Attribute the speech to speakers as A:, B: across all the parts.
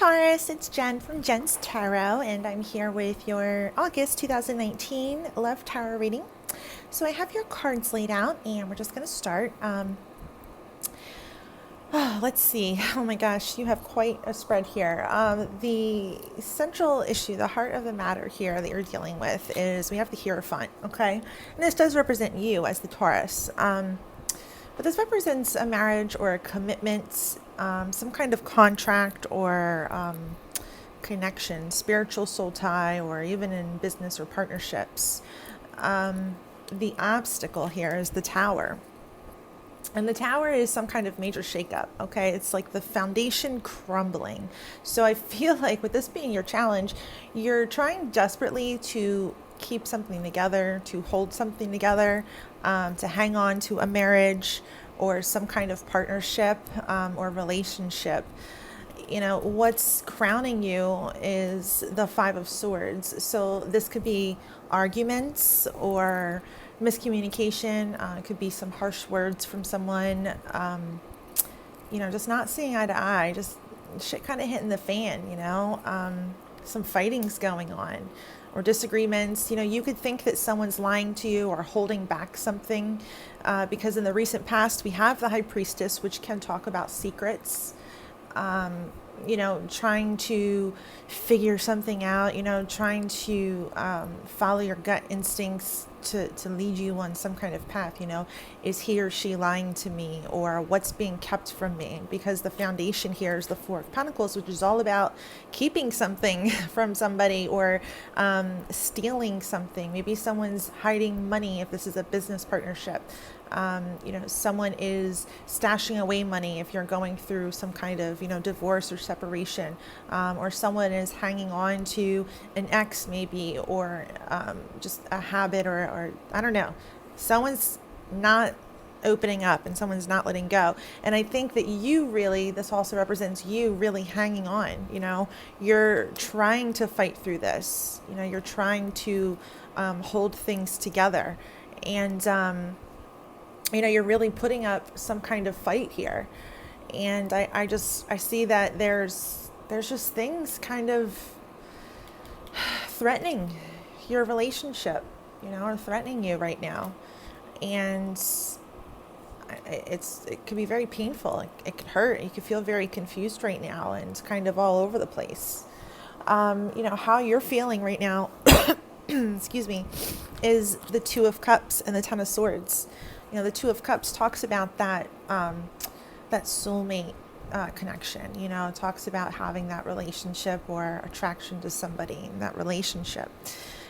A: Taurus, it's Jen from Jen's Tarot, and I'm here with your August 2019 Love Tarot reading. So I have your cards laid out, and we're just going to start. Let's see. Oh my gosh, you have quite a spread here. The central issue, the heart of the matter here that you're dealing with is we have the Hierophant, okay? And this does represent you as the Taurus. But this represents a marriage or a commitment, some kind of contract or connection, spiritual soul tie, or even in business or partnerships. The obstacle here is the Tower. And the Tower is some kind of major shakeup, okay? It's like the foundation crumbling. So I feel like with this being your challenge, you're trying desperately to keep something together, to hold something together, to hang on to a marriage or some kind of partnership or relationship. You know, what's crowning you is the Five of Swords. So this could be arguments or miscommunication. It could be some harsh words from someone, just not seeing eye to eye, just shit kind of hitting the fan, some fighting's going on or disagreements. You could think that someone's lying to you or holding back something because in the recent past we have the High Priestess, which can talk about secrets. Trying to figure something out, trying to follow your gut instincts to lead you on some kind of path. Is he or she lying to me, or what's being kept from me? Because the foundation here is the Four of Pentacles, which is all about keeping something from somebody or stealing something. Maybe someone's hiding money if this is a business partnership. Someone is stashing away money if you're going through some kind of, divorce or separation, or someone is hanging on to an ex maybe, or just a habit, or I don't know. Someone's not opening up and someone's not letting go. And I think that this also represents you really hanging on. You're trying to fight through this. You're trying to hold things together. And, you're really putting up some kind of fight here. And I see that there's just things kind of threatening your relationship, or threatening you right now. And it can be very painful. It could hurt. You could feel very confused right now and kind of all over the place. How you're feeling right now, excuse me, is the Two of Cups and the Ten of Swords. The Two of Cups talks about that soulmate connection. It talks about having that relationship or attraction to somebody in that relationship.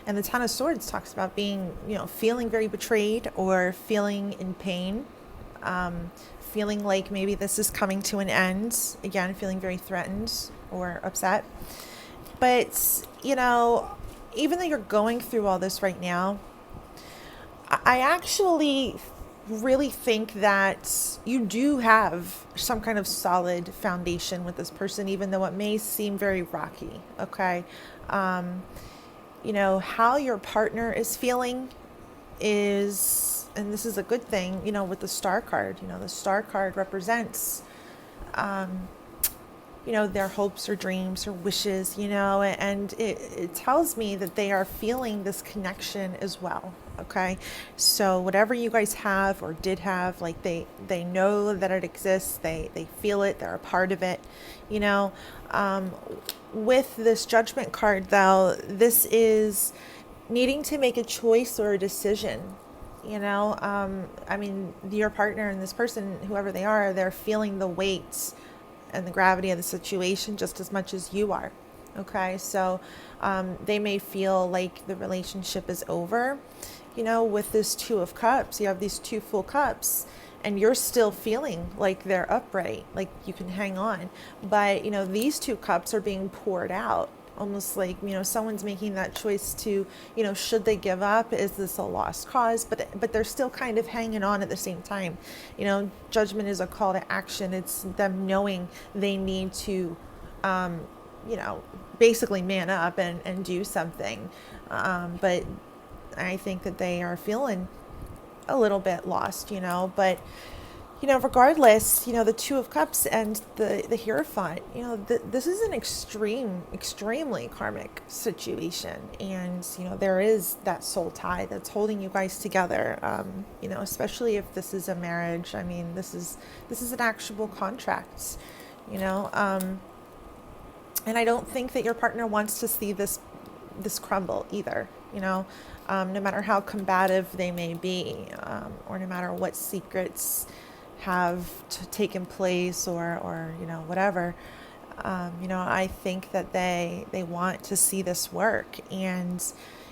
A: And the Ten of Swords talks about being, feeling very betrayed or feeling in pain, feeling like maybe this is coming to an end. Again, feeling very threatened or upset. But, even though you're going through all this right now, I actually really think that you do have some kind of solid foundation with this person, even though it may seem very rocky. Okay. How your partner is feeling is, and this is a good thing, with the Star card. The Star card represents, their hopes or dreams or wishes, and it tells me that they are feeling this connection as well. Okay. So whatever you guys have or did have, like they know that it exists. They feel it. They're a part of it, with this Judgment card though, this is needing to make a choice or a decision. Your partner and this person, whoever they are, they're feeling the weight and the gravity of the situation just as much as you are. Okay. So, they may feel like the relationship is over, with this Two of Cups. You have these two full cups and you're still feeling like they're upright, like you can hang on. But, these two cups are being poured out, almost like, someone's making that choice to, should they give up? Is this a lost cause? But they're still kind of hanging on at the same time. Judgment is a call to action. It's them knowing they need to, basically man up and do something. But I think that they are feeling a little bit lost, but Regardless, the Two of Cups and the Hierophant, this is an extremely karmic situation. And, there is that soul tie that's holding you guys together, especially if this is a marriage. I mean, this is an actual contract, you know. And I don't think that your partner wants to see this crumble either, no matter how combative they may be, or no matter what secrets have taken place, or whatever. I think that they want to see this work. And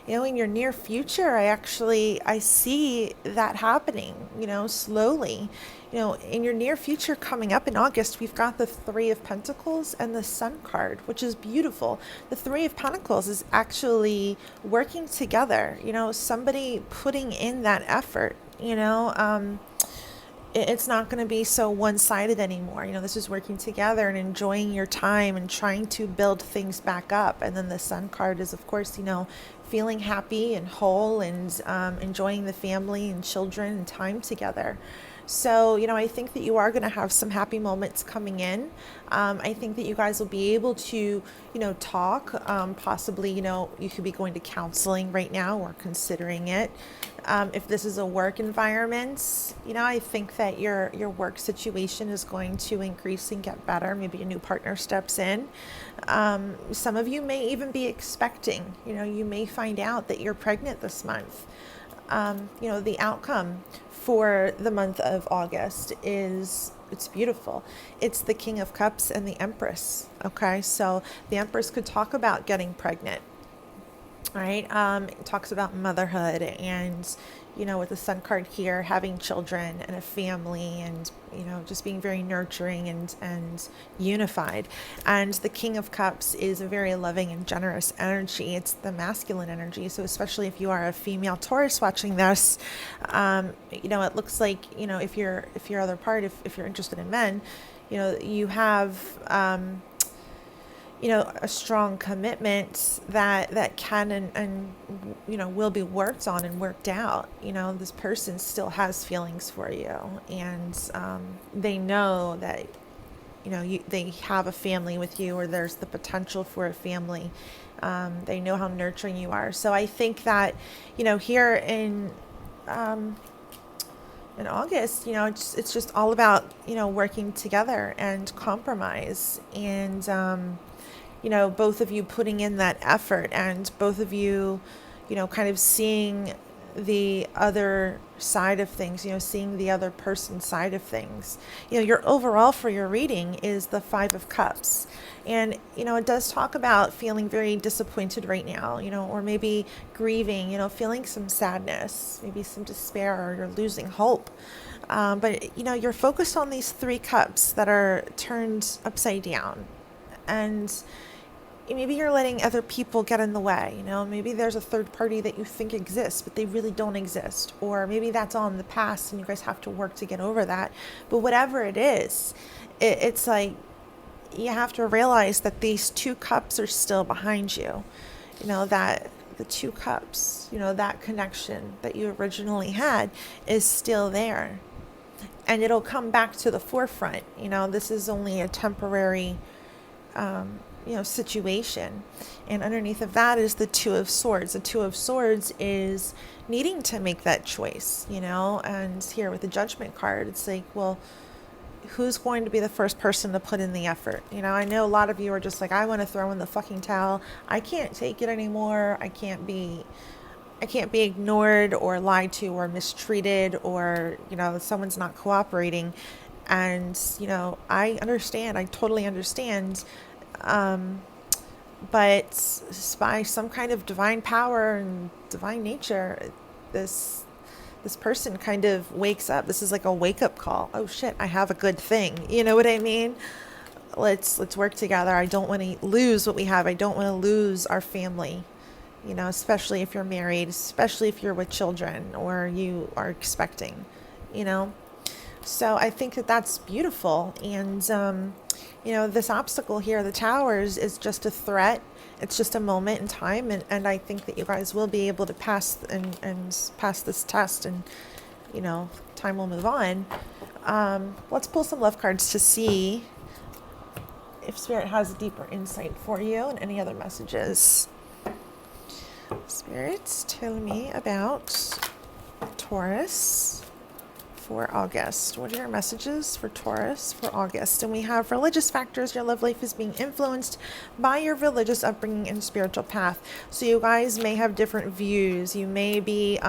A: in your near future, I see that happening, slowly. In your near future, coming up in August, we've got the Three of Pentacles and the Sun card, which is beautiful. The Three of Pentacles is actually working together, somebody putting in that effort. It's not going to be so one-sided anymore. This is working together and enjoying your time and trying to build things back up. And then the Sun card is, of course, feeling happy and whole, and enjoying the family and children and time together. So, I think that you are going to have some happy moments coming in. I think that you guys will be able to, talk. Possibly, you could be going to counseling right now or considering it. If this is a work environment, I think that your work situation is going to increase and get better. Maybe a new partner steps in. Some of you may even be expecting, you may find out that you're pregnant this month. The outcome for the month of August it's beautiful. It's the King of Cups and the Empress. Okay, so the Empress could talk about getting pregnant. All right, it talks about motherhood, and with the Sun card here, having children and a family, and just being very nurturing and unified. And the King of Cups is a very loving and generous energy. It's the masculine energy. So especially if you are a female Taurus watching this, it looks like if your other part, if you're interested in men, you have a strong commitment that can and will be worked on and worked out. This person still has feelings for you, and they know that they have a family with you, or there's the potential for a family. They know how nurturing you are. So I think that here in August, it's just all about working together and compromise, and both of you putting in that effort, and both of you, kind of seeing the other side of things, seeing the other person's side of things. Your overall for your reading is the Five of Cups. And, it does talk about feeling very disappointed right now, or maybe grieving, feeling some sadness, maybe some despair, or you're losing hope. But, you're focused on these three cups that are turned upside down. And maybe you're letting other people get in the way. Maybe there's a third party that you think exists, but they really don't exist. Or maybe that's all in the past and you guys have to work to get over that. But whatever it is, it's like you have to realize that these two cups are still behind you. That the two cups, that connection that you originally had is still there. And it'll come back to the forefront. This is only a temporary situation. And underneath of that is the Two of Swords. The Two of Swords is needing to make that choice, and here with the Judgment card, it's like, well, who's going to be the first person to put in the effort? I know a lot of you are just like, I want to throw in the fucking towel. I can't take it anymore. I can't be ignored or lied to or mistreated, or, someone's not cooperating. And, I understand. I totally understand. But by some kind of divine power and divine nature, this person kind of wakes up. This is like a wake-up call. Oh shit, I have a good thing. You know what I mean? Let's work together. I don't want to lose what we have. I don't want to lose our family. Especially if you're married, especially if you're with children or you are expecting, So I think that that's beautiful. And, this obstacle here, the towers, is just a threat. It's just a moment in time. And I think that you guys will be able to pass and pass this test and time will move on. Let's pull some love cards to see if Spirit has a deeper insight for you and any other messages. Spirits, tell me about Taurus for August. What are your messages for Taurus for August? And we have religious factors. Your love life is being influenced by your religious upbringing and spiritual path. So you guys may have different views. You may be,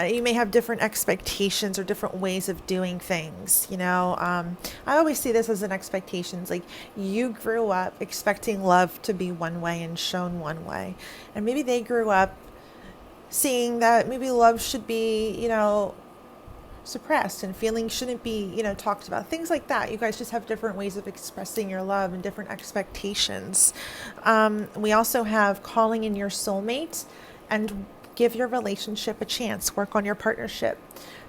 A: you may have different expectations or different ways of doing things. I always see this as an expectations. Like, you grew up expecting love to be one way and shown one way, and maybe they grew up seeing that maybe love should be, suppressed, and feelings shouldn't be, talked about. Things like that. You guys just have different ways of expressing your love and different expectations. We also have calling in your soulmate and give your relationship a chance. Work on your partnership.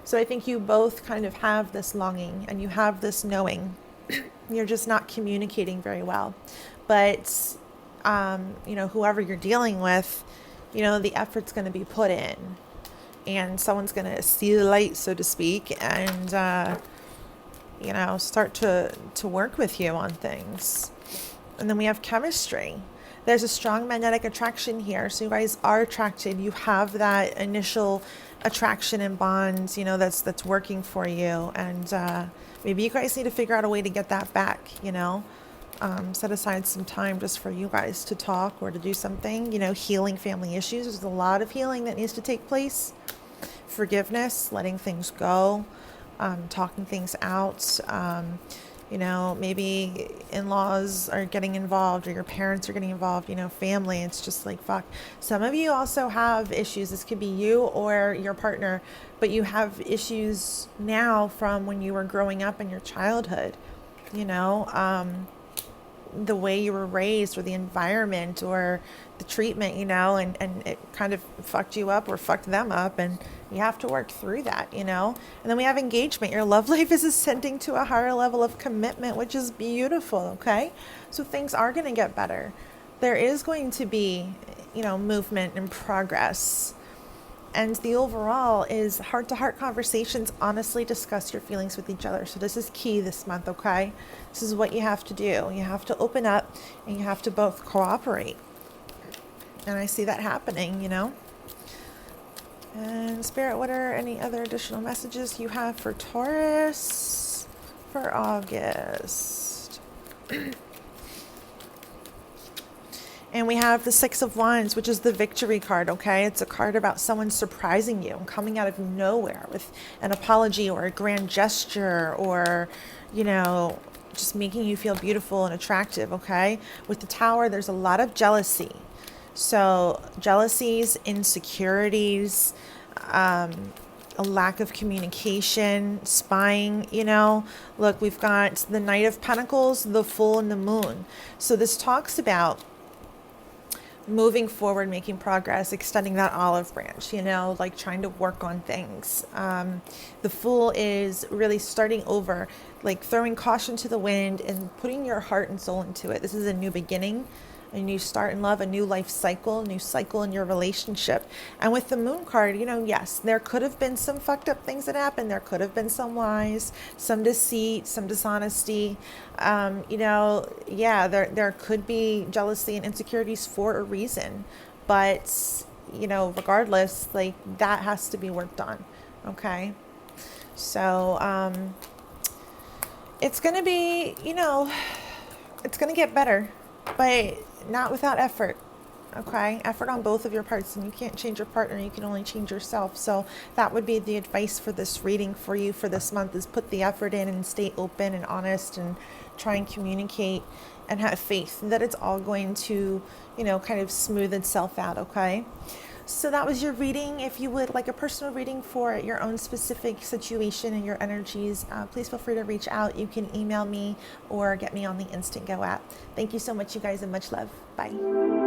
A: So I think you both kind of have this longing and you have this knowing. You're just not communicating very well. But, whoever you're dealing with, the effort's going to be put in, and someone's going to see the light, so to speak, and, start to work with you on things. And then we have chemistry. There's a strong magnetic attraction here. So you guys are attracted. You have that initial attraction and bonds, that's working for you. And maybe you guys need to figure out a way to get that back, set aside some time just for you guys to talk or to do something, healing family issues. There's a lot of healing that needs to take place. Forgiveness, letting things go, talking things out. Maybe in-laws are getting involved or your parents are getting involved, family. It's just like, fuck. Some of you also have issues. This could be you or your partner, but you have issues now from when you were growing up in your childhood, the way you were raised or the environment or the treatment, and it kind of fucked you up or fucked them up, and you have to work through that, And then we have engagement. Your love life is ascending to a higher level of commitment, which is beautiful, okay? So things are going to get better. There is going to be, movement and progress. And the overall is heart-to-heart conversations. Honestly discuss your feelings with each other. So this is key this month, okay? This is what you have to do. You have to open up and you have to both cooperate. And I see that happening, And Spirit, what are any other additional messages you have for Taurus for August? And we have the Six of Wands, which is the victory card, okay? It's a card about someone surprising you and coming out of nowhere with an apology or a grand gesture or, just making you feel beautiful and attractive, okay? With the Tower, there's a lot of jealousy. So jealousies, insecurities, a lack of communication, spying, Look, we've got the Knight of Pentacles, the Fool, and the Moon. So this talks about moving forward, making progress, extending that olive branch, like trying to work on things. The Fool is really starting over, like throwing caution to the wind and putting your heart and soul into it. This is a new beginning, a new start in love, a new life cycle, new cycle in your relationship. And with the Moon card, yes, there could have been some fucked up things that happened. There could have been some lies, some deceit, some dishonesty. There could be jealousy and insecurities for a reason. But, regardless, like, that has to be worked on. Okay? So, it's going to be, it's going to get better, but not without effort. Okay, effort on both of your parts, and you can't change your partner, you can only change yourself. So that would be the advice for this reading for you for this month, is put the effort in and stay open and honest and try and communicate and have faith that it's all going to, kind of smooth itself out. Okay, so that was your reading. If you would like a personal reading for your own specific situation and your energies, please feel free to reach out. You can email me or get me on the INSTANTGO app. Thank you so much, you guys, and much love. Bye.